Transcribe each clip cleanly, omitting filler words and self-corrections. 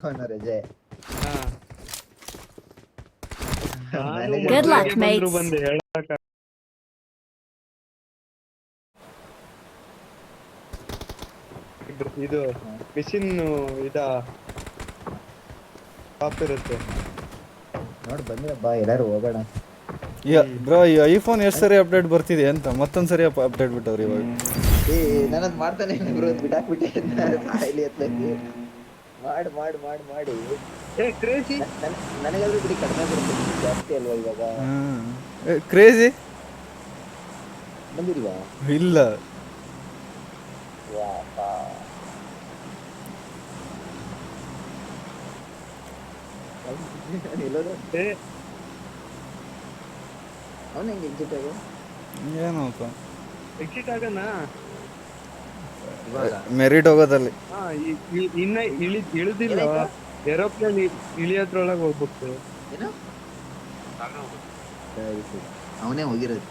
ರಜೆ. Good luck, mates. ಇದು machine top ಇರುತ್ತೆ ನೋಡಿ ಬಂದ್ರೆ ಬಾ ಎಲ್ಲಾರು ಹೋಗೋಣ. ಬ್ರೋ ಈ ಐಫೋನ್ ಎಷ್ಟು ಸರಿ ಅಪ್ಡೇಟ್ ಬರ್ತಿದೆ ಅಂತ ಮತ್ತೊಂದ್ಸರಿ ಅಪ್ಡೇಟ್ ಬಿಟ್ಟವ್ರಿ ಇವಾಗ. ನಾನದ್ ಮಾಡ್ತಾನೆ ಬ್ರೋ, ಬಿಟ್ಟಾಕ್ಬಿಟ್ಟೆ ಸಾಯಿಲಿ ಎತ್ತಕ್ಕೆ. ಮಾಡಿ ನನಗಾದ್ರೂ ಬಿಡಿ ಕಡಿಮೆ ಬರುತ್ತೆ, ಜಾಸ್ತಿ ಅಲ್ವಾ ಇವಾಗ. ಕ್ರೇಜಿ ಬಂದಿಲ್ವಾ? ಇಲ್ಲ ಅವನ ಹೆಂಗೆ ಎಕ್ಸಿಟ್ ಆಗ ಏನಪ್ಪ ಎಕ್ಸಿಟ್ ಆಗಣ ಮೆರಿಟ್ ಹೋಗೋದಲ್ಲಿ ಇನ್ನ ಇಳಿದಿಲ್ಲ. ಏರೋಪ್ಲೇನ್ ಇಳಿಯೋದ್ರೊಳಗೆ ಹೋಗ್ಬಿಟ್ಟು ಏನು ಅವನೇ ಹೋಗಿರೋದು.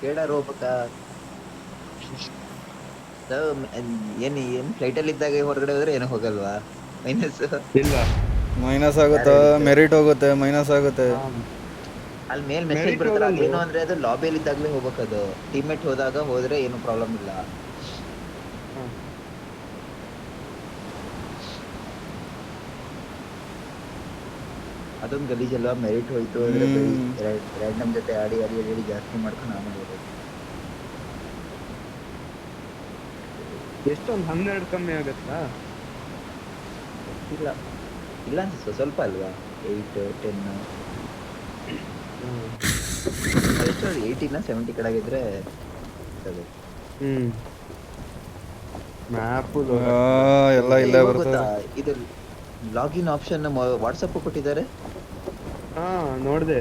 ಕೇಳಾರ ಹೋಗ್ಬೇಕಾ? ಏನ್ ಫ್ಲೈಟ್ ಅಲ್ಲಿ ಇದ್ದಾಗ ಹೊರಗಡೆ ಹೋದ್ರೆ ಏನೋ ಹೋಗಲ್ವಾ? ಮೈನಸ್ ಇಲ್ಲ, ಮೈನಸ್ ಆಗುತ್ತೆ, ಮೆರಿಟ್ ಹೋಗುತ್ತೆ, ಮೈನಸ್ ಆಗುತ್ತೆ. ಅಲ್ಲಿ ಮೇಲ್ ಮೆಸೇಜ್ ಬರ್ತಲ್ಲ, ಏನು ಅಂದ್ರೆ ಅದು ಲಾಬಿಯಲ್ಲಿ ಇದ್ದಾಗಲೇ ಹೋಗ್ಬೇಕದು. ಟೀಮ್ಮೇಟ್ ಹೋದ್ರೆ ಏನು ಪ್ರಾಬ್ಲಮ್ ಇಲ್ಲ. ಅದೊಂದು ಗಲೀಜಲ್ವಾ, ಮೆರಿಟ್ ಹೋಯ್ತು ಅಂದ್ರೆ ರ್ಯಾಂಡಮ್ ಜೊತೆ ಆಡಿ ಜಾಸ್ತಿ ಮಾಡ್ಕೊಂಡು ಆಮೇಲೆ ಹೋಗೋದು. ಎಷ್ಟೊಂದು 12 ಕಮ್ಮಿ ಆಗತ್ತಾ? ಇಲ್ಲ ಅನ್ಸುತ್ತೆ, ಸ್ವಲ್ಪ ಅಲ್ವಾ? 8, 10 ಎಷ್ಟು 18 70 ಕಡೆಗಿದ್ರೆ ಮ್ಯಾಪ್ ಎಲ್ಲ ಇಲ್ಲೇ ಬರ್ತದೆ. ಇದು ಲಾಗಿನ್ ಆಪ್ಷನ್ ವಾಟ್ಸಪ್ ಕೊಟ್ಟಿದ್ದಾರೆ. ನೋಡ್ದೆ.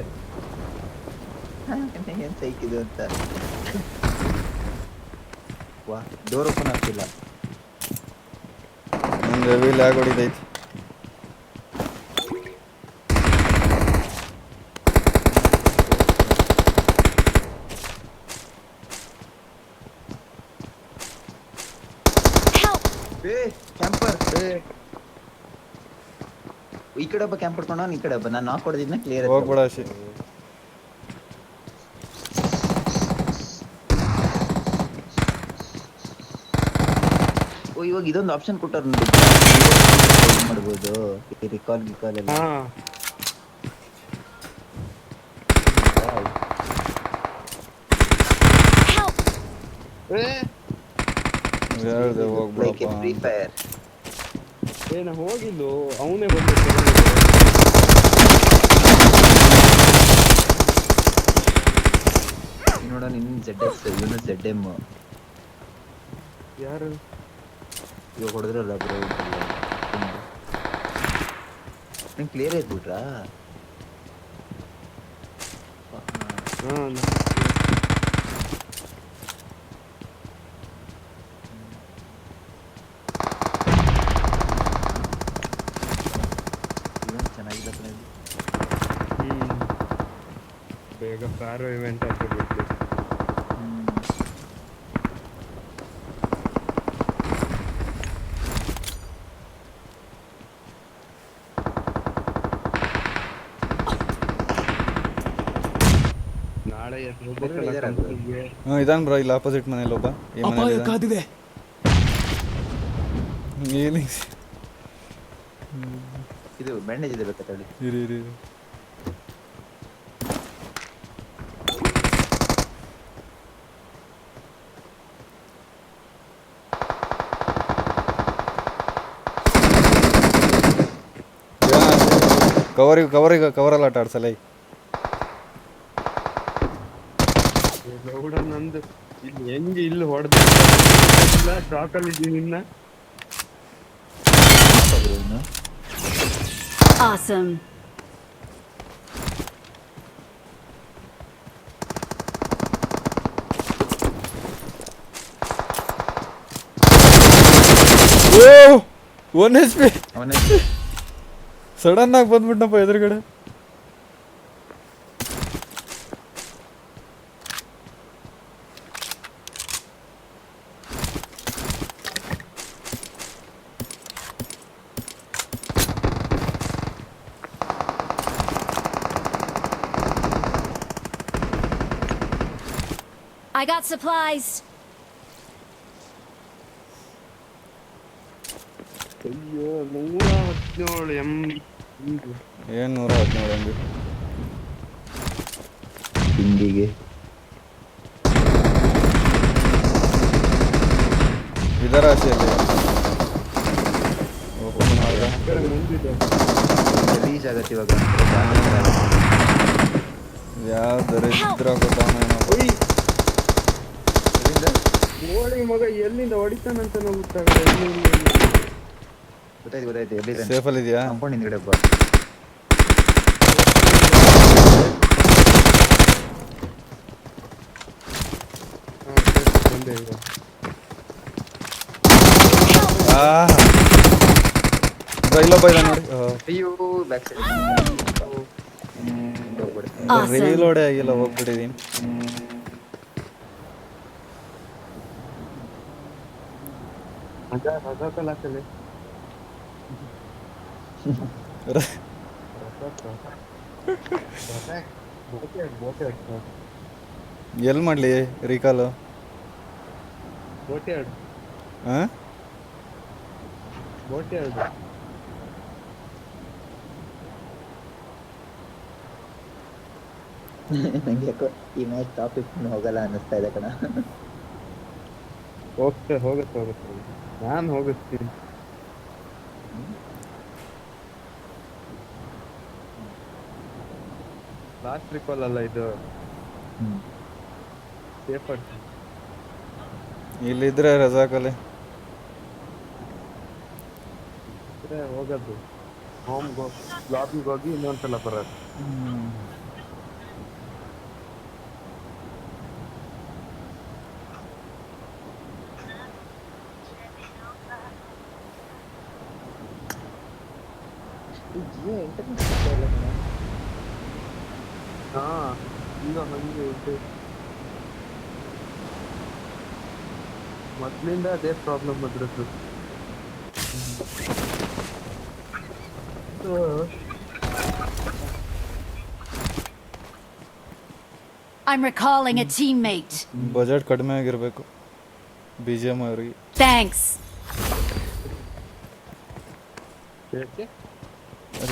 ಏನ್ ಸೈಕಿದು ಅಂತ. ವಾ, ಡೋರ್ ಓಪನ್ ಆಗ್ತಿಲ್ಲ. ಒಂದು ಹೆವಿ ಲ್ಯಾಗ್ ಹೊಡಿತೈತಿ. ಕ್ಯಾಂಪರ್ ಈ ಕಡೆ ಒಬ್ಬ ಕ್ಯಾಂಪ್ ಹೊಡ್ಕೊಂಡ, ಈ ಕಡೆ ಒಬ್ಬ. ನಾನು ನಾಕ್ ಹೊಡೆದಿದ್ನ ಕ್ಲಿಯರ್ ಹೋಗ್ಬೇಡ ಅಷ್ಟೇ. ಇವಾಗ ಇದೊಂದು ಆಪ್ಷನ್ ಕೊಟ್ಟವ್ರು ಮಾಡ್ಬೋದು, ರಿಕಾಲ್ ಎಲ್ಲ. ಹೇಳ್ದೆ ಹೋಗ್ಬಿಡಪ್ಪ. ಫ್ರೀ ಫೈರ್ ಏನ ಹೋಗಿದ್ದು ಅವನೇ ಬಂದ ನೋಡ. ನಿನ್ ZX ಇವನು ZM ಯಾರು ಇವಾಗ ಹೊಡೆದ್ರಲ್ಲ ಬ್ರೋ. ನಿಂಗೆ ಕ್ಲಿಯರ್ ಆಯ್ತುಬಿಟ್ರಾ? ಚೆನ್ನಾಗಿದೆ. ಬೇಗ ಫಾರೋ ಇವೆಂಟ್ ಹಾಕಿಬಿಟ್ಟು ನಾಳೆ ಇದಾನ್ ಬ್ರೋ, ಇಲ್ಲಿ ಆಪೋಸಿಟ್ ಮನೇಲಿ ಒಬ್ಬ. ಈ ಮನೇಲಿ ಇದು ಬ್ಯಾಂಡೇಜ್ ಇದೆ, ಬೇಕಾ ತಡಿ. ಇರಿ ಕವರಲ್ಲಿ ಆಟ ಆಡ್ಸಲ್ಲ. ನಂದು ಇಲ್ಲಿ ಹೆಂಗೆ ಇಲ್ಲಿ ಹೊಡೆದ ಶಾಕಲ್ಲಿ ಇದ್ದೀನಿ ಇನ್ನ. Awesome. ಒನ್ HP ಸಡನ್ ಆಗಿ ಬಂದ್ಬಿಟ್ಟಪ್ಪ ಎದುರುಗಡೆ. I got supplies. ಅಯ್ಯೋ 117 ಏನು 117 MB ಹಿಂದಿಗೆ ವಿದರಾಶಿಯಲ್ಲಿ ಓಪನ್ ಮಾಡಿದೆ. ಕಡೆ ಮುಂದಿದೆ. ಗಲೀಜ್ ಆಗತ್ತೆ ಇವಾಗ. ಯಾವ ದರಿದ್ರ ಗೊತ್ತಾವನೇನೋ. ಒಯ್ ಎಲ್ಲಿಂದ? ನೋಡಿ ಮಗ ಎಲ್ಲಿಂದ ಹೊಡಿತಾನಂತ ನಾವು ಗೊತ್ತಾಗಲ್ಲ. ಗೊತ್ತಾಯ್ತು ಎಲ್ಲಿದೆ? ಸೇಫಲ್ಲಿ ಇದೆಯಾ? ಕಾಂಪೌಂಡ್ ಹಿಂದ್ಗಡೆ ಒಬ್ಬ. ಬಂದೆ ಈಗ. ಇಲ್ಲೊಬ್ಬ ಇಲ್ಲ ನೋಡಿ. ಅಯ್ಯೋ ಬ್ಯಾಕ್ ಸೈಡ್ Awesome. ರೀಲೋಡೇ ಆಗಿಲ್ಲ, ಹೋಗ್ಬಿಟ್ಟಿದೀನಿ. ರಜಾಕಲ್ ಹಾಕಲಿ. ಎಲ್ಲಿ ಮಾಡ್ಲಿ ರೀಕಾಲು? ಬೋಟೆ ಆಡು. ಹಾಂ ಬೋಟೆ ಆಡು. ನಂಗೆ ಯಾಕೋ ಈ ಮ್ಯಾಚ್ ಟಾಪಿಕ್ ಹೋಗಲ್ಲ ಅನ್ನಿಸ್ತಾ ಇದೆ ಕಣ. ಹೋಗುತ್ತೆ ನಾನು ಹೋಗಿಸ್ತೀನಿ. ಲಾಸ್ಟ್ ರಿಕಾಲ್ ಅಲ್ಲ ಇದು. ಸೇಫ್ ಆಡ್ತೀನಿ. ಇಲ್ಲಿದ್ರೆ ರಜಾಕಲ್ಲಿ ಹೋಗೋದು ಲಾಬಿಗೆ ಹೋಗಿ ಇನ್ನೊಂದ್ಸಲ ಬರೋದು. ಹಾ ಈಗ ಹಂಗೆ ಇದೆ. ಮೊದ್ಲಿಂದ ಅದೇ ಪ್ರಾಬ್ಲಮ್ ಅದ್ರದ್ದು. I'm recalling a teammate. Budget ಕಡಿಮೆ ಆಗಿರಬೇಕು BGM ಅವ್ರಿಗೆ. Thanks.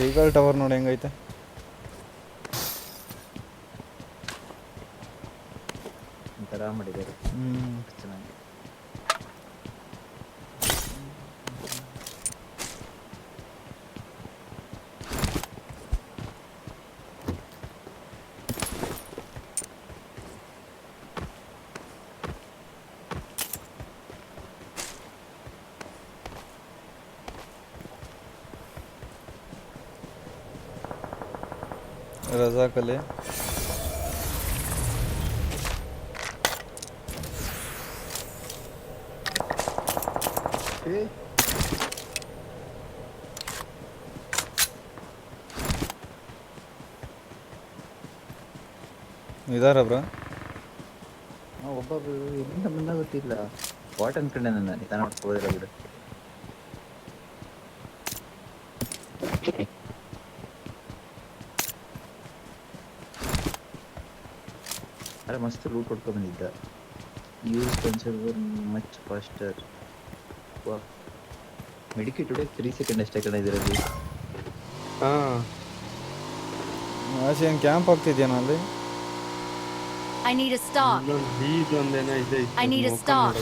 ರೀಗಲ್ ಟವರ್ ನೋಡಿ ಹೆಂಗೈತೆ. ಒಂಥರ ಮಾಡಿದ್ದಾರೆ ಚೆನ್ನಾಗಿ. ರಜಾಕಲ್ಲಿ ಇದಾರ ಬ್ರ? ಒಬ್ಬೊಬ್ರು ಎಲ್ಲಿಂದ ಬಂದ ಗೊತ್ತಿಲ್ಲ. ವಾಟ್ ಅನ್ಕೊಂಡೆ ನನ್ನ ನಿಧಾನ ಮಾಡ್ಕೋಬೋದಿಲ್ಲ ಬಿಡು. ಅರೆ ಮಸ್ತ್ ಲೂಟ್ ಹೊಡ್ಕೊಂಡ್ ಬಂದಿದ್ದ. Use conserver much faster. Medicate today 3 second ಅಷ್ಟೇ ಕಣ ಇದರಲ್ಲಿ. ಆಚೆ ಏನು ಕ್ಯಾಂಪ್ ಆಗ್ತಿದ್ಯಾನ ಅಲ್ಲಿ? I need a stock. ಇದೊಂದೇನೋ ಇದೆ. I need a stock.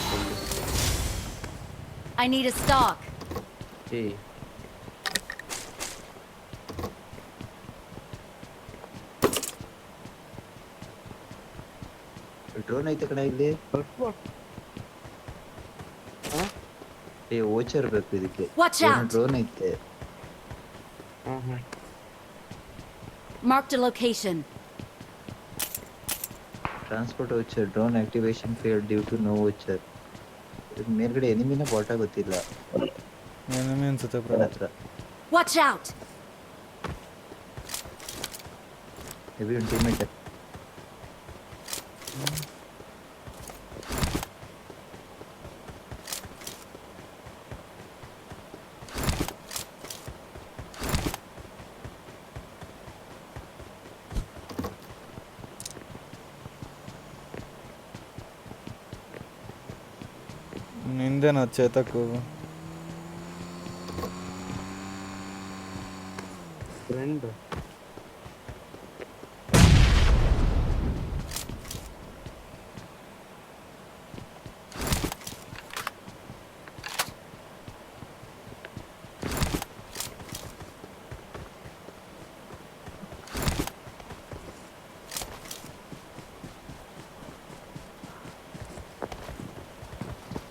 I need a stock. ಏ ಡ್ರೋನ್ ಐತೆ ಕಣ ಇಲ್ಲಿ. ಏ ಓಚರ್ ಬೇಕು ಇದಕ್ಕೆ. Watch out. ಡ್ರೋನ್ ಐತೆ. Marked a location. Transport voucher. Drone activation failed due to no voucher. ಮೇಲ್ಗಡೆ ಎನಿಮಿನ ಬಾಟ ಗೊತ್ತಿಲ್ಲ. ಏನೇನು ಅನ್ಸುತ್ತೆ ಬ್ರ? ನನ್ನ ಹತ್ರ Watch out. ಹೆವಿ ಒಂದು ಟೀಮೇಟ್. ನಿಂದೇನ ಚೇತಕ್ಕು ಫ್ರೆಂಡ್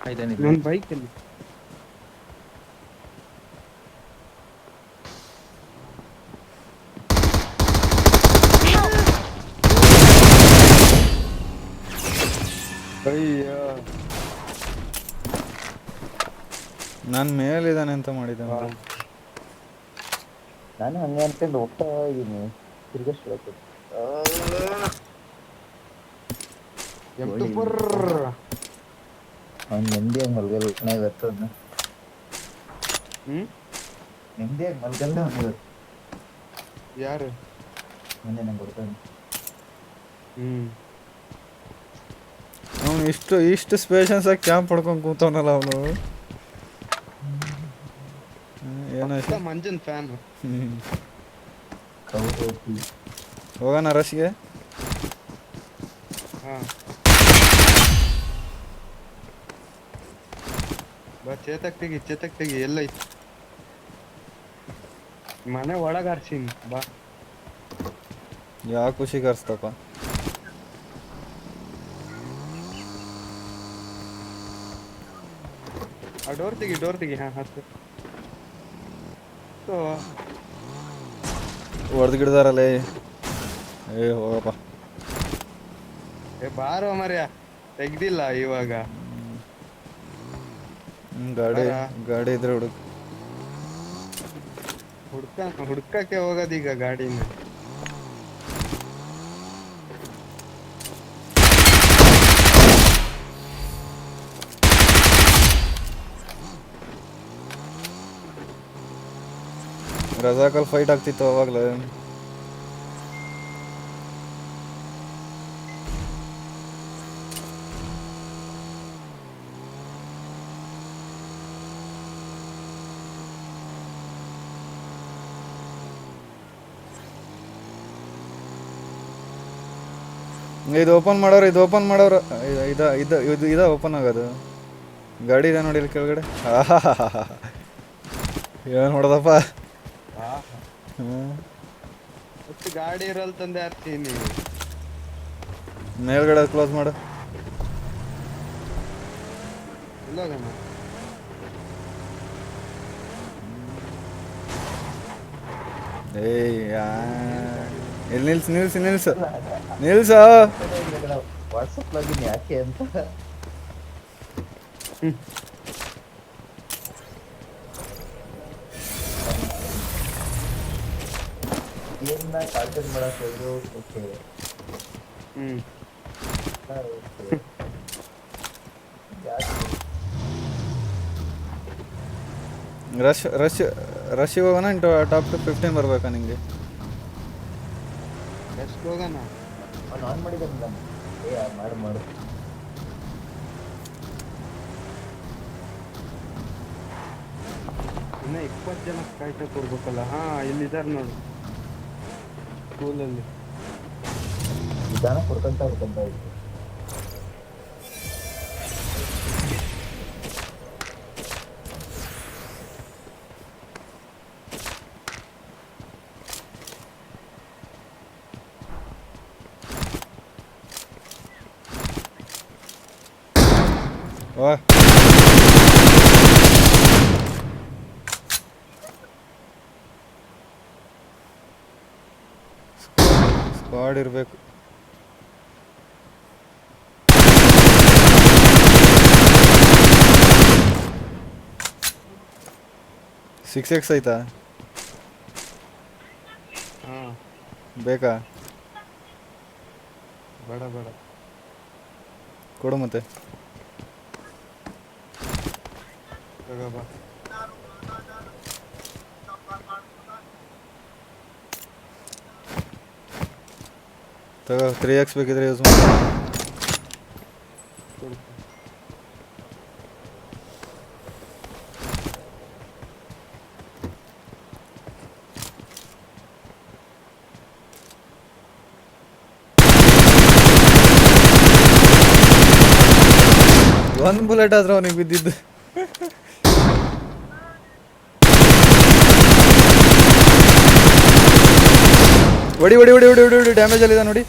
ಆಯ್ತಾನಿಲ್ಲ ನನ್ನ ಬೈಕಲ್ಲಿ ಅಯ್ಯೋ ನಾನು ಮೇಲಿದ್ದಾನೆ ಅಂತ ಮಾಡಿದ್ದೆ ನಾನು ಹಂಗೆ ಅನ್ಕೊಂಡು ಹೋಗ್ತಾ ಇದ್ದೀನಿ ತಿರ್ಗಷ್ಟು M24 ಅವ್ನು ನೆಮ್ಮದಿಯಾಗಿ ಮಲ್ಗಲ್ಲ ಇವತ್ತು ಅವ್ನು ಹ್ಮ್ ನೆಮ್ಮದಿಯಾಗಿ ಮಲ್ಗಲ್ಲ ಅವ್ನು ಇವತ್ತು ಯಾರು ಮೊನ್ನೆ ನಂಗೆ ಕೊಡ್ತಾನೆ ಹ್ಮ್ ಅವನು ಇಷ್ಟು ಸ್ಪೇಷನ್ಸ್ ಆಗಿ ಕ್ಯಾಂಪ್ ಹೊಡ್ಕೊಂಡು ಕೂತವನಲ್ಲ ಅವನು ಏನೋ ಮಂಜನ್ ಫ್ಯಾನ್ ಕೌರೋಟಿ ಹೋಗೋಣ ರಶ್ಗೆ ಹಾ ಬಾ ಚೇತಕ್ ತೆಗಿ ಎಲ್ಲೈತಿ ಮನೆ ಒಳಗ ಹರ್ಸಿನ್ ಬಾ ಯಾವ ಖುಷಿ ಕರ್ಸ್ತಪ್ಪ ಆ ಡೋರ್ ತೆಗಿ ಹಾ ಹತ್ತು ಸೊ ಹೊಡೆದು ಗಿಡದಾರಲ್ಲೇ ಏ ಹೋಗಪ್ಪ ಏ ಬಾರೋ ಮರ್ಯ ತೆಗ್ದಿಲ್ಲ ಇವಾಗ ಗಾಡಿ ಇದ್ರೆ ಹುಡ್ಕಕ್ಕೆ ಹೋಗೋದೀಗ ಗಾಡಿನ ರಜಾಕಲ್ ಫೈಟ್ ಆಗ್ತಿತ್ತು ಅವಾಗಲೇ ಇದು ಓಪನ್ ಮಾಡೋರು ಇದು ಓಪನ್ ಆಗೋದು ಗಾಡಿ ಇದೆ ನೋಡಿ ಇಲ್ಲಿ ಕೆಳಗಡೆ ಏನು ಹೊಡೆದಪ್ಪ ಗಾಡಿ ಇರಲ್ ತಂದೆ ಹರ್ತೀನಿ ಮೇಲ್ಗಡೆ ಕ್ಲೋಸ್ ಮಾಡು ಇಲ್ಲೋಗಣ ಏಯ್ ಇಲ್ಲಿ ನಿಲ್ಸ ವಾಟ್ಸಪ್ ಲಾಗಿನ್ ಯಾಕೆ ಅಂತ ಏನ್ನ ಕಾಲ್ಕಲ್ ಮಾಡಕ್ ಹೋದ್ರು ಓಕೆ ರಶ್ ಹೋಗೋಣ ಟಾಪ್ ಟು 15 ಬರ್ಬೇಕಾ ನಿಂಗೆ ಎಷ್ಟು ಹೋಗೋಣ ಅವ್ನು ಆನ್ ಮಾಡಿದ್ದಾನಲ್ಲ ಮಾಡು ಇನ್ನ 20 ಜನ ಕಾಯ್ತಾ ಕೊಡ್ಬೇಕಲ್ಲ ಹಾ ಇಲ್ಲಿದಾರ ನೋಡು ಸ್ಕೂಲಲ್ಲಿ ನಿಧಾನ ಕೊಡ್ಕೊಂತ ಇತ್ತು ಸ್ಕ್ವಾಡ್ ಇರಬೇಕು ಸಿಕ್ಸ್ ಎಕ್ಸ್ ಆಯ್ತಾ ಬೇಕಾ ಬೇಡ ಕೊಡು ಮತ್ತೆ ತಗೋಬಾ ತಗೋ 3x ಬೇಕಿದ್ರೆ ಯೂಸ್ ಮಾಡಿ ಒಂದ್ ಬುಲೆಟ್ ಆದ್ರೆ ಅವನಿಗೆ ಬಿದ್ದಿದ್ದು. ಹೊಡಿ ಹೊಡಿ ಹೊಡಿ ಹೊಡಿ ಹೊಡಿ ಹೊಡಿ ಡ್ಯಾಮೇಜ್ ಅಲ್ಲಿದೆ ನೋಡಿ.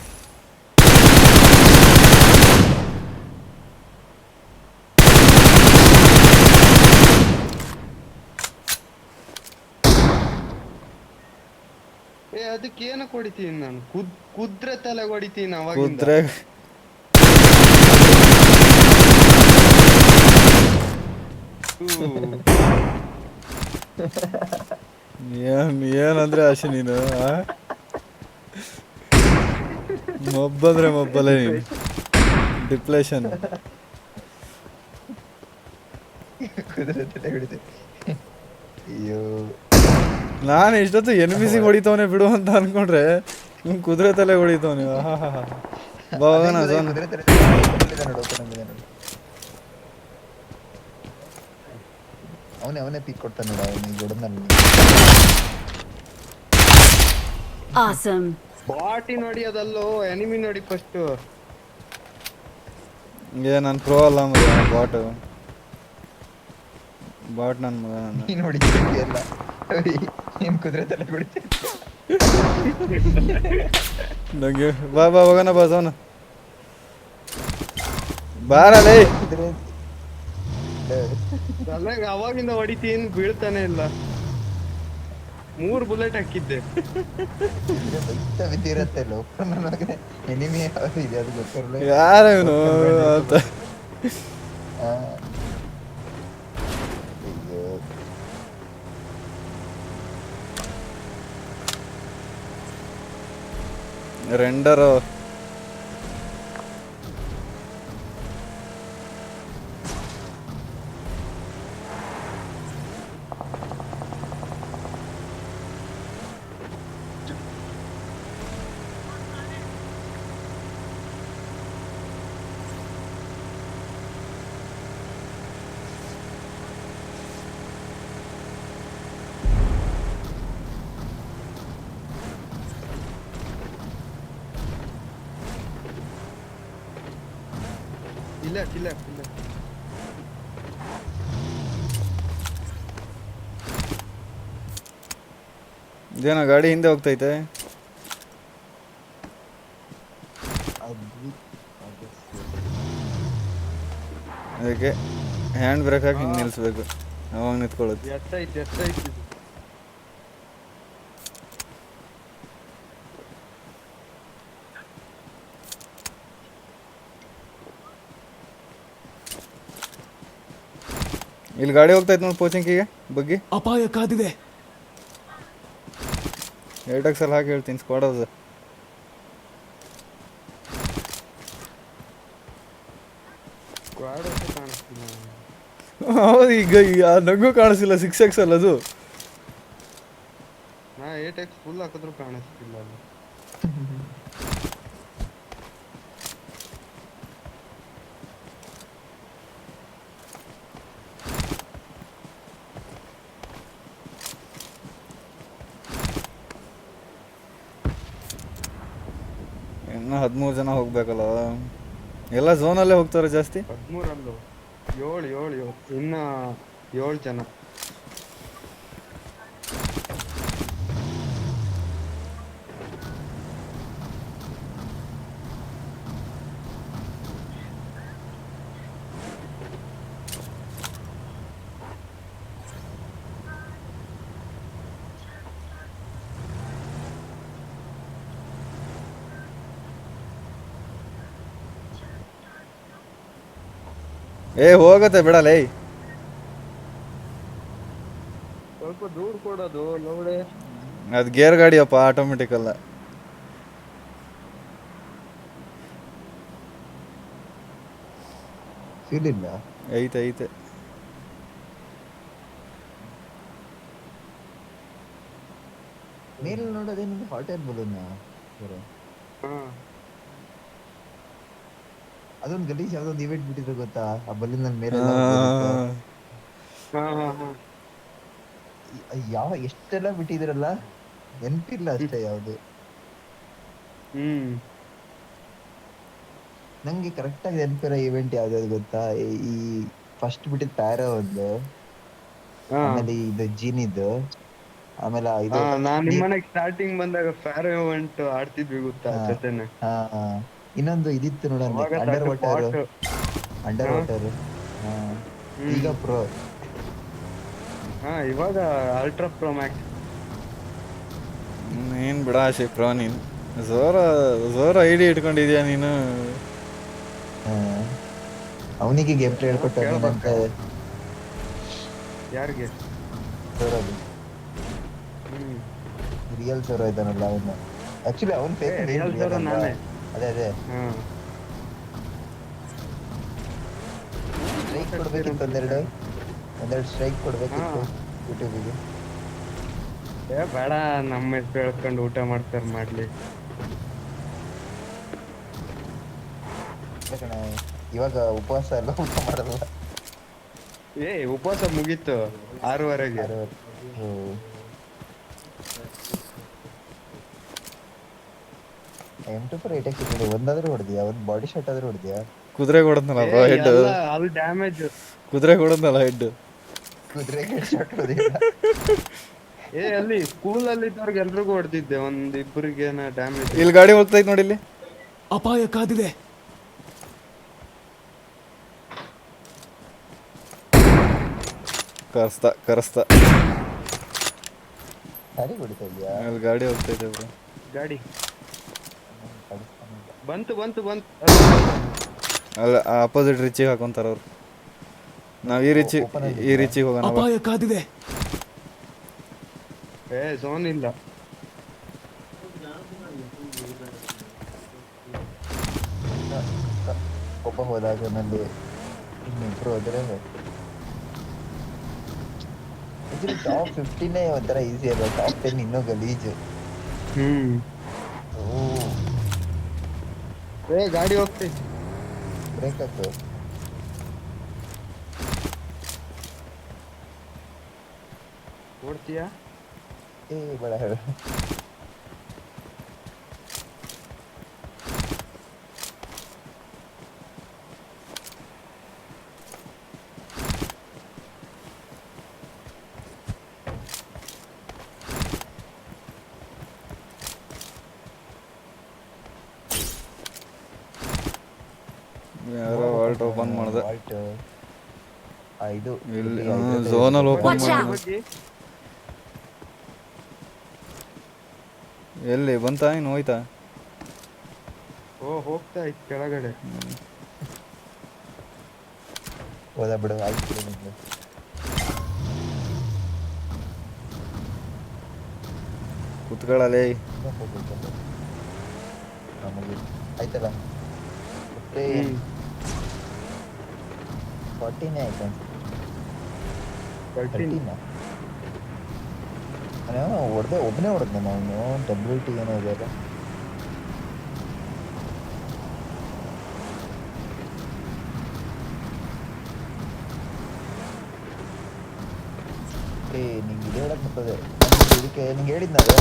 ಅದಕ್ಕೆ ಏನಕ್ಕೆ ಹೊಡಿತೀನಿ ನಾನು? ಕುದ್ರೆ ತಲೆ ಹೊಡಿತೀನಿ ಅವಾಗಿಂದ. ಕುದ್ರೆ ಏನಂದ್ರೆ ಆಶೆ ನೀನು ಮೊಬ್ಬಂದ್ರೆ ಮೊಬ್ಬಲೇ ನೀನು. ಡಿಪ್ಲೇಷನ್. ಅಯ್ಯೋ ನಾನು ಇಷ್ಟೊತ್ತು ಎನಿಮಿಸಿಗೆ ಹೊಡಿತವನೆ ಬಿಡು ಅಂತ ಅನ್ಕೊಂಡ್ರೆ ನಿಮ್ ಕುದುರೆ ತಲೆ ಹೊಡಿತವನೆ. ಬಾವಾಗ ಅವನೇ ಪೀಕ್ ಕೊಡ್ತಾನೆ ನೋಡ ಅವನಿಗೆ ಹೊಡೆದಲ್ಲಿ. Awesome. ಬಾಟಿ ನೋಡಿ ಅದಲ್ಲೋ, ಎನಿಮಿ ನೋಡಿ ಫಸ್ಟ್. ನಾನು ಪ್ರೋ ಅಲ್ಲ ಮಗ, ಬಾಟ್ ನನ್ನ ಮಗ. ನಾನು ನೀನು ಹೊಡಿತಿಲ್ಲ, ನೀನು ಕುದುರೆ ತಲೆ ಹೊಡಿತೀನಿ. ನಂಗೆ ಬಾ ಹೋಗೋಣ ಬಾ ಸೋನ ಬಾರಲೇ. ತಲೆಗೆ ಅವಾಗಿಂದ ಹೊಡಿತೀನಿ, ಬೀಳ್ತಾನೆ ಇಲ್ಲ. 3 ಬುಲೆಟ್ ಹಾಕಿದ್ದೆ. ಬಿದ್ದಿರತ್ತೆ ಎನಿಮಿ ಯಾವ್ದು ಇದೆ ಅದು ಗೊತ್ತಿರಲ್ಲ. ಯಾರ ಇವನು ಅಂತ. ರೆಂಡರ್ ಇಲ್ಲ ಇದೇನೋ ಗಾಡಿ ಹಿಂದೆ ಹೋಗ್ತೈತೆ. ಅದಕ್ಕೆ ಹ್ಯಾಂಡ್ ಬ್ರೇಕ್ ಹಾಕಿ ಹಿಂಗೆ ನಿಲ್ಲಿಸ್ಬೇಕು, ಅವಾಗ ನಿಂತ್ಕೊಳ್ಳುತ್ತೆ. ಎಷ್ಟೈತಿ ಇಲ್ಲಿ ಗಾಡಿ ಹೋಗ್ತೈತೆ ನೋಡಿ ಪೋಚಿಂಕಿಗೆ ಬಗ್ಗೆ. ಅಪಾಯ ಕಾದಿದೆ. ಎರಡಕ್ಕೆ ಸಲ ಹಾಕಿ ಹೇಳ್ತೀನಿ ಸ್ಕ್ವಾಡ್ ಅದು. ಹೌದು, ಈಗ ನಂಗೂ ಕಾಣಿಸ್ತಿಲ್ಲ 6x ಅಲ್ಲ ಅದು. ನಾ 8x ಫುಲ್ ಹಾಕಿದ್ರು ಕಾಣಿಸ್ತಿಲ್ಲ ಅದು. ಇನ್ನು 13 ಜನ ಹೋಗ್ಬೇಕಲ್ಲ, ಎಲ್ಲ ಝೋನಲ್ಲೇ ಹೋಗ್ತಾರೆ ಜಾಸ್ತಿ. 13 ಅಲ್ಲೋ, 7 ಇನ್ನ 7 ಜನ. ಹೋಗತ್ತೆ ಬಿಡಲೇ. ಸ್ವಲ್ಪ ದೂರ ಕೊಡೋದು ನೋಡೆ. ಅದು ಗೇರ್ ಗಾಡಿಯಪ್ಪ, ಆಟೋಮೆಟಿಕ್ ಅಲ್ಲ. ಫೀಲಿಲ್ಲ ಐತೆ ಮೇಲೆ ನೋಡೋದೇನಿದೆ, ಹಾಟ್ ಏರ್ ಬಲೂನ್. ಅದೊಂದು ಗಲೀಜ್ ಯಾವ್ದೊಂದು ಇವೆಂಟ್ ಬಿಟ್ಟಿದ್ರು ಗೊತ್ತಾ, ಆ ಬಲೂನ್ ನನ್ನ ಮೇಲೆ ಎಷ್ಟೆಲ್ಲ ಬಿಟ್ಟಿದ್ರಲ್ಲ, ನೆನಪಿಲ್ಲ ಅಷ್ಟೇ ಯಾವ್ದು. ನಂಗೆ ಕರೆಕ್ಟ್ ಆಗಿ ನೆನಪಿರೋ ಇವೆಂಟ್ ಯಾವ್ದಾದ್ರು ಗೊತ್ತಾ? ಈ ಫಸ್ಟ್ ಬಿಟ್ಟಿದ್ ಪ್ಯಾರೋ ಒಂದು, ಹಾ ಆಮೇಲೆ ಇದು ಜೀನಿದು, ಆಮೇಲೆ ಹಾ ಇದು ನಾನ್ ನೀರ್. ನಿಮ್ಮನೆಗ್ ಸ್ಟಾರ್ಟಿಂಗ್ ಬಂದಾಗ ಫಾರೋ ಇವೆಂಟ್ ಆಡ್ತಿದ್ವಿ ಗೊತ್ತಾ ಹಾ ಜೊತೆನೆ. ಹಾ ಹಾ. ಇನ್ನೊಂದು ಇದಿತ್ತು ನೋಡಂದೆ, ಅವಾಗ ಅಂಡರ್ ವಾಟರ್. 30 ಅಂಡರ್ ಹಾ ವಾಟರ್. ಹಾ. ಈಗ ಹ್ಮ್ ಪ್ರೋ. ಹಾ ಇವಾಗ ಅಲ್ಟ್ರಾ ಪ್ರೋ ಮ್ಯಾಕ್ಸ್. ನೀನು ಬಿಡ ಶಿಪ್ರೋ ನೀನು ಜೋರ ಜೋರ ಐಡಿ ಇಟ್ಕೊಂಡಿದ್ಯಾ ನೀನು. ಹಾ. ಅವನಿಗೆ ಗೇಮ್ ಪ್ಲೇ ಯಾವಾಗ ಹೇಳ್ಕೊಟ್ಟವನೇನಂತ. ಕೇಳ್ಬೇಕಾ ಯಾರಿಗೆ? ಸೌರಭ್. ಹ್ಮ್ ರಿಯಲ್ ಸೌರ ಇದ್ದಾನಲ್ಲ ಅವನು. ಆಕ್ಚುಲಿ ಅವನ್ fake name real real sir ಅಲ್ವಾ? ನಾನೇ. ಅದೇ ಅದೇ. ಹಾ ಸ್ಟ್ರೈಕ್ ಮಾತಾಡ್ತೀರಂತ ಕೊಡ್ಬೇಕಿತ್ತು ಒಂದೆರಡು ಸ್ಟ್ರೈಕ್ ಹಾ ಕೊಡ್ಬೇಕಿತ್ತು ಯೂಟ್ಯೂಬಿಗೆ. ಏ ಬೇಡ, ನಮ್ಮ ಹೆಸರು ಹೇಳ್ಕೊಂಡು ಊಟ ಮಾಡ್ತಾರ ಮಾಡ್ಲಿ. ಇಲ್ಲ ಕಣೆ, ಇವಾಗ ಉಪವಾಸ ಎಲ್ಲ ಊಟ ಮಾಡಲ್ಲ. ಏ ಉಪವಾಸ ಮುಗೀತು 6:30ಗೆ. ಆರೂವರೆ. ಓ. M24 8x ಇಟ್ಟಿದೆ. ಒಂದಾದ್ರೂ ಹೊಡೆದಿಯಾ? ಒಂದು ಬಾಡಿ ಶಾಟ್ ಆದ್ರೂ ಹೊಡೆದಿಯಾ? ಕುದುರೆ ಕೊಡದ್ನಲ್ಲ ಏ ಬ್ರೋ ಹೆಡ್. ಎಲ್ಲ ಅದು ಡ್ಯಾಮೇಜ್. ಕುದುರೆ ಕೊಡದ್ನಲ್ಲ ಹೆಡ್. ಕುದುರೆಗೆ ಹೆಡ್ ಶಾಟ್ ಹೊಡೆದಿಲ್ಲ. ಏ ಅಲ್ಲಿ ಸ್ಕೂಲಲ್ಲಿ ಇದ್ದವ್ರಿಗೆ ಎಲ್ರಿಗೂ ಹೊಡೆದಿದ್ದೆ, ಒಂದ್ ಇಬ್ಬರಿಗೇನ ಡ್ಯಾಮೇಜ್. ಇಲ್ಲಿ ಗಾಡಿ ಹೋಗ್ತೈತ್ ನೋಡಿ ಇಲ್ಲಿ. ಅಪಾಯ ಕಾದಿದೆ. ಕರೆಸ್ತಾ ಯಾರಿಗೆ ಹೊಡಿತಾ ಇದೆಯಾ? ಅಲ್ಲಿ ಗಾಡಿ ಹೋಗ್ತೈತೆ ಬ್ರೋ. ಗಾಡಿ ಬಂತು ಬಂತು ಬಂತು. ಅಲ್ಲ ಅಪೋಸಿಟ್ ರಿಚಿಗೆ ಹಾಕೊಂತಾರ ಅವ್ರು. ನಾವು ಈ ರಿಚಿಗೆ ಹೋಗೋಣ ಬಾ. ಅಪಾಯ ಕಾದಿದೆ. ಏ ಝೋನ್ ಇಲ್ಲ. ಒಬ್ಬ ಹೋದಾಗ ನಲ್ಲಿ ಇನ್ನಿಬ್ರು ಹೋದ್ರೆ ಟಾಪ್ 15 ಒಂಥರ ಈಸಿ ಅಲ್ಲ, ಟಾಪ್ 10 ಇನ್ನೂ ಗಲೀಜು. ಹ್ಮ್ ಓ, ಏ ಗಾಡಿ ಹೋಗ್ತೈತಿ. ಬ್ರೇಕ್ ಹಾಕು. ಓಡ್ತೀಯಾ? ಏ ಬೇಡ ಹೇಳು. ಯಾರೋ ವಾಲ್ಟ್ ಓಪನ್ ಮಾಡ್ದೆ ವಾಲ್ಟ್. ಇದು ಇಲ್ಲಿ ಇದ್ರಲ್ಲಿ ಝೋನಲ್ಲಿ ಓಪನ್ Watch out. ಮಾಡಿದೆ. ಎಲ್ಲಿ ಬಂತಾ ಇನ್ನು ಹೋಯ್ತಾ? ಓ ಹೋಗ್ತಾ ಇತ್ತು ಕೆಳಗಡೆ. ಹೋದ ಬಿಡು, ಆಯ್ತು ಬಿಡು ನಿಂದು. ಕುತ್ಕೊಳ್ಳಲೇ. ನಮಗೆ ಆಯ್ತಲ್ಲ. ಮತ್ತೆ ಹ್ಮ್ 40 ಆಯ್ತು. 13. 13 ಅವನು ಒಬ್ಬನೇ ಹೊಡೆದ ಅವನು. WT ಏನೋ ಇದೆಯಲ್ಲ. ಏ ನಿಂಗೆ ಇದು ಹೇಳಕ್ ಬರ್ತದೆ. ಇದಕ್ಕೆ ನಿಂಗೆ ಹೇಳಿದ್ನಲ್ಲ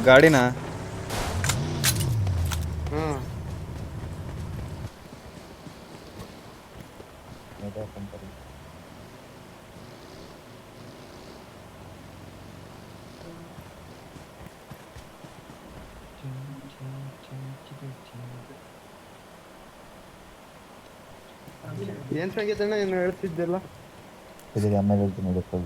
ಗಾಡಿನ ಹಾ ಕಂಪನಿ. ಏನ್ ಸಂಗೀತಣ್ಣ ಏನು ಹೇಳ್ತಿದ್ದೆಲ್ಲ? ಇದಕ್ಕೆ ಆಮೇಲೆ ಹೇಳ್ತೀನಿ ನೋಡಕ್ಕೆ.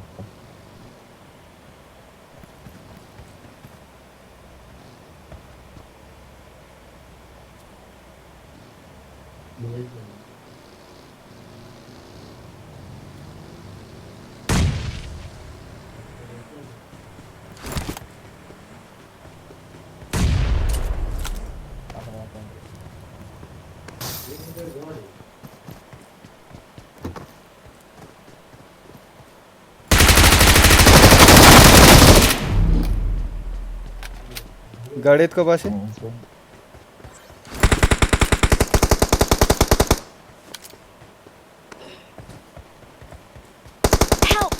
ಗಾಡಿ ಎತ್ಕೋ ಭಾಷೆ. Help!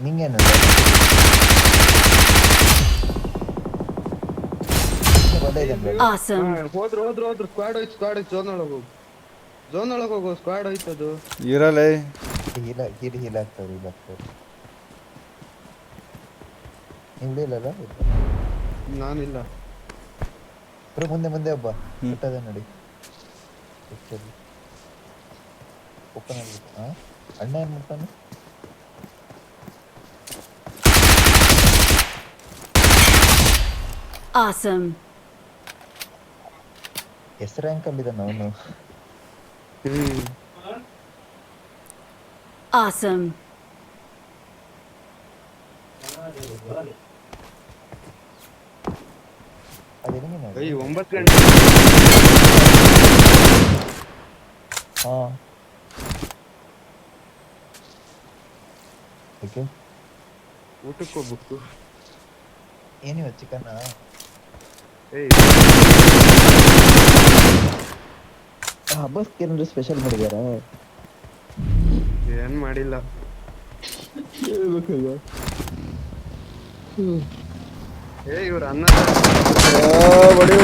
ನಿಂಗೇನು Awesome. ಹೋದ್ರು ಸ್ಕ್ವಾಡ್ ಹೋಯ್ತು ಝೋನ್ ಒಳಗೆ ಹೋಗು ಸ್ಕ್ವಾಡ್ ಹೋಯ್ತು ಅದು ಇರಲೇ ಹೀಲ್ ಆಗ್ತವ್ರಿ ನೀವು ಇಳಿಯಲ್ಲ ನಾನಿಲ್ಲ ಮುಂದೆ ಒಬ್ಬ ಬಿಟ್ಟದ ನೋಡಿ ಓಪನ್ ಆಗ್ಬಿಟ್ಟು ಅಣ್ಣ ಏನ್ ಮಾಡ್ತಾನೆ Awesome. ಎಸ್ ರ್ಯಾಂಕ್ ಅಲ್ಲಿ ಇದ್ದಾನ ಅವನು Awesome. ಅದೇನಿಗೆ ನೋಡಿ 9 ಗಂಟೆ ಹಾ ಓಕೆ ಊಟಕ್ಕೆ ಹೋಗ್ಬೇಕು ಏನಿವ ಚಿಕನ್ ಹಬ್ಬಕ್ಕೆ ಏನಾದ್ರು ಸ್ಪೆಷಲ್ ಮಾಡಿದಾರಾ ಏನ್ ಮಾಡಿಲ್ಲ ಇವ್ರ ಅನ್ನ ಬಡಿ